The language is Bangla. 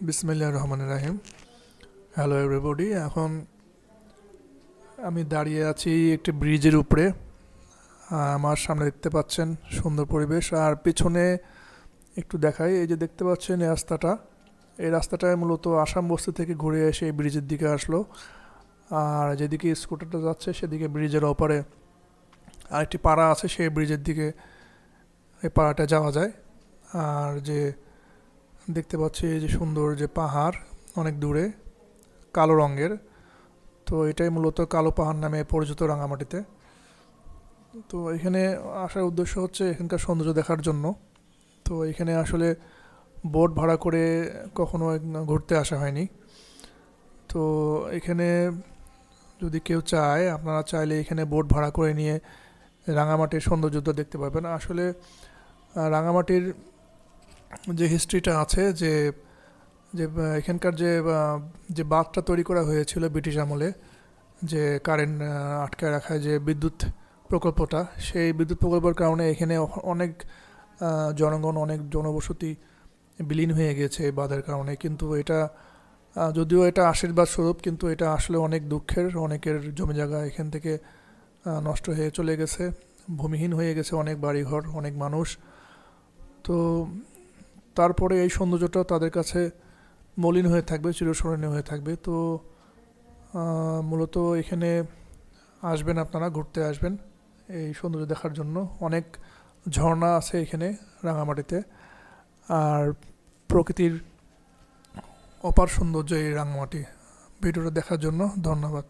বিসমিল্লাহির রহমানির রহিম। Hello everybody. এখন আমি দাঁড়িয়ে আছি একটি ব্রিজের উপরে। আমার সামনে দেখতে পাচ্ছেন সুন্দর পরিবেশ, আর পিছনে একটু দেখাই। এই যে দেখতে পাচ্ছেন এই রাস্তাটা, এই রাস্তাটায় মূলত আসাম বস্তি থেকে ঘুরে এসে এই ব্রিজের দিকে আসলো। আর যেদিকে স্কুটারটা যাচ্ছে সেদিকে ব্রিজের ওপারে আরেকটি পাড়া আছে, সেই ব্রিজের দিকে এই পাড়াটা যাওয়া যায়। আর যে দেখতে পাচ্ছি এই যে সুন্দর যে পাহাড় অনেক দূরে কালো রঙের, তো এটাই মূলত কালো পাহাড় নামে পরিচিত রাঙামাটিতে। তো এখানে আসার উদ্দেশ্য হচ্ছে এখানকার সৌন্দর্য দেখার জন্য। তো এখানে আসলে বোট ভাড়া করে কখনো ঘুরতে আসা হয়নি। তো এখানে যদি কেউ চায়, আপনারা চাইলে এখানে বোট ভাড়া করে নিয়ে রাঙামাটির সৌন্দর্য দেখতে পাবেন। আসলে রাঙামাটির যে হিস্ট্রিটা আছে, যে যে এখানকার যে বাঁধটা তৈরি করা হয়েছিল ব্রিটিশ আমলে, যে কারেন্ট আটকায় রাখায় যে বিদ্যুৎ প্রকল্পটা, সেই বিদ্যুৎ প্রকল্পের কারণে এখানে অনেক জনগণ, অনেক জনবসতি বিলীন হয়ে গেছে এই বাঁধের কারণে। কিন্তু এটা যদিও এটা আশীর্বাদ স্বরূপ, কিন্তু এটা আসলে অনেক দুঃখের। অনেকের জমি জায়গা এখান থেকে নষ্ট হয়ে চলে গেছে, ভূমিহীন হয়ে গেছে অনেক বাড়িঘর, অনেক মানুষ। তো তারপরে এই সৌন্দর্যটা তাদের কাছে মলিন হয়ে থাকবে, চিরস্মরণীয় হয়ে থাকবে। তো মূলত এখানে আসবেন, আপনারা ঘুরতে আসবেন এই সৌন্দর্য দেখার জন্য। অনেক ঝর্ণা আছে এখানে রাঙামাটিতে, আর প্রকৃতির অপার সৌন্দর্য এই রাঙামাটি। ভিডিওটা দেখার জন্য ধন্যবাদ।